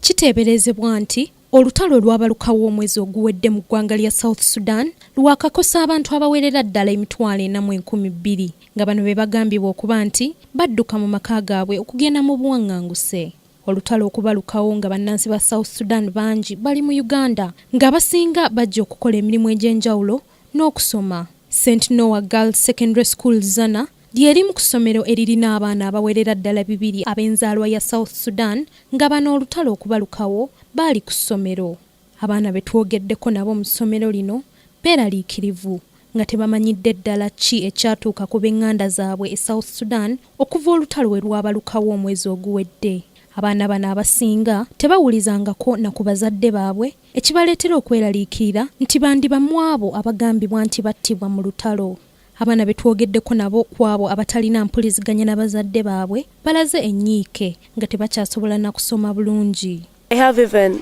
Kiteeberezebwa nti olutalo lwabalukawo omwezi oguwedde mu ggwanga lya South Sudan lwakakosa abantu abawerera ddala 2,200 nga bano be bagambibwa okuba nti badduka mu maka gaabwe okugenda mu buwaŋŋanguse. Olutalo okubalukawo nga bannansi ba South Sudan bangi bali mu Uganda nga basinga bajja okukola emirimu egy'enjawulo n'okusoma. St. Noah Girls Secondary School Zana lyeri mu kusomero eririna abaana abawerera ddala 2 ab'enzaalwa ya South Sudan nga bano olutalo okubalukawo baali ku ssomero. Abaana be twogeddeko nabo mu ssomero lino beeraliikirivu nga tebamanyidde ddala ki ekyatuuka ku b'eŋŋanda zaabwe e South Sudan okuva olutalo we lwabalukawo omwezi oguwedde. Abaana bano abasinga tebawulizangako na ku bazadde baabwe ekibaleetera okweraliikirira nti bandi bamu abo abagambibwa nti battibwa mu lutalo. Abaana be twogeddeko nabo kwabo abatalina mpuliziganya n'abazadde baabwe balaze ennyiike nga tebakyasobola na kusoma bulungi. I have even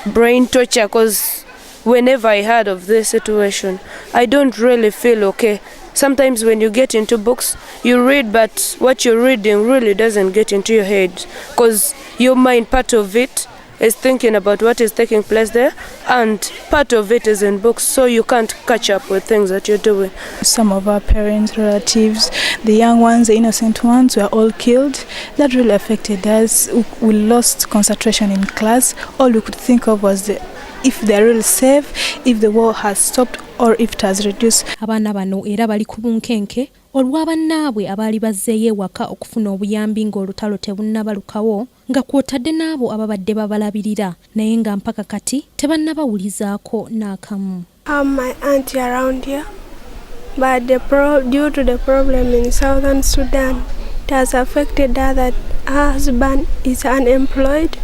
brain torture because whenever I heard of this situation, I don't really feel okay. Sometimes when you get into books, you read, but what you're reading really doesn't get into your head because your mind, part of it is thinking about what is taking place there, and part of it is in books, so you can't catch up with things that you're doing. Some of our parents, relatives, the young ones, the innocent ones were all killed. That really affected us. We lost concentration in class. All we could think of was if they're really safe, if the war has stopped, or if it has reduced. Abaana bano era bali ku bunkenke olw'abannaabwe abaali bazzeeyo ewaka okufuna obuyambi ng'olutalo tebunnabalukawo nga kw'otadde n'abo ababadde babalabirira naye nga mpaka kati tebannabawulizaako n'akamu. My auntie around here, but due to the problem in Southern Sudan, it has affected her that her husband is unemployed,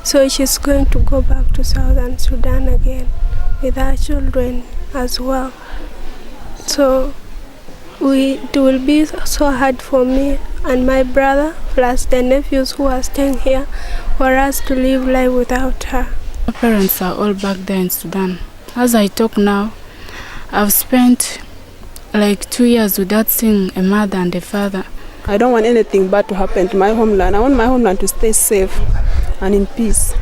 so she's going to go back to Southern Sudan again with her children as well. So it will be so hard for me and my brother plus the nephews who are staying here for us to live life without her. My parents are all back there in Sudan. As I talk now, I've spent like 2 years without seeing a mother and a father. I don't want anything bad to happen to my homeland. I want my homeland to stay safe and in peace.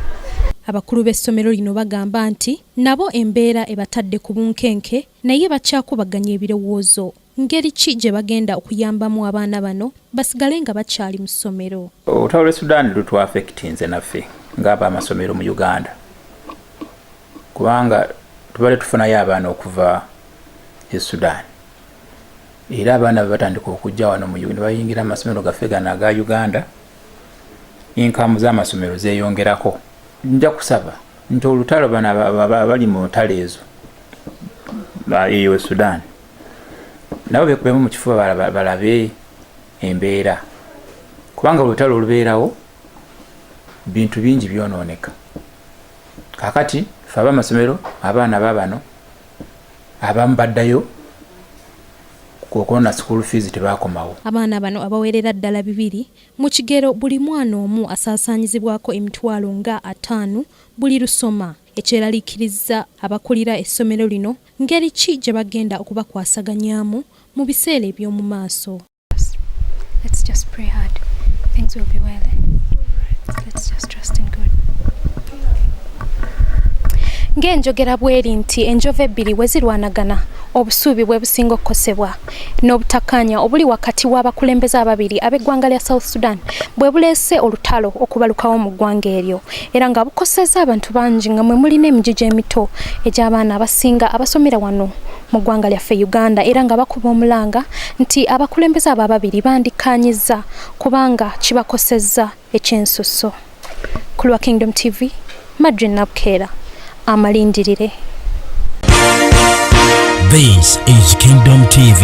Abakulu b'essomero lino bagamba nti nabo embeera ebatadde ku bunkenke naye bakyakubaganya ebirowoozo ngeri ki gye bagenda okuyambamu abaana bano basigale nga bakyali mu ssomero. Olutalo lw'e Sudan lutwafekitinze naffe ng'ab'amasomero mu Uganda kubanga tubadde tufunayo abaana okuva e Sudan era abaana batandika okujja wano mu Uganda bayingira amasomero gaffe gano aga Uganda, inkamu z'amasomero zeeyongerako. Nja kusaba nti olutalo bano abali mu ntalo ezo eyo e Sudan nabo beekubemu mu kifuba balabe embeera kubanga olutalo olubeerawo bintu bingi byonooneka. Kakati ffe ab'amasomero abaana baabano abamu baddayo kukoona school fees tebaakomawo. Abaana bano abawerera ddala 2 mu kigero buli mwana omu asaasaanyizibwako emitwalo nga 5 buli lusoma ekyeraliikiriza abakulira essomero lino ngeri ki gye bagenda okubakwasaganyaamu mu biseera eby'omu maaso. Let's just pray hard. Things will be well. Let's just trust in God. Ng'enjogera bweri nti enjove ebbiri we zirwanagana obusuubi bwe businga okukosebwa n'obutakkaanya obuli wakati w'abakulembeze ababiri ab'eggwanga lya South Sudan bwe buleese olutalo okubalukawo mu ggwanga eryo era nga bukosezza abantu bangi nga mwe mulina emijiji emito egy'abaana abasinga abasomera wano mu ggwanga lyaffe Uganda era nga bakuba omulanga nti abakulembeze abo ababiri bandikkaanyizza kubanga kibakosezza ekyensusso. Ku lwa Kingdom TV, Madrid Nabukera. Amalindirire. This is Kingdom TV.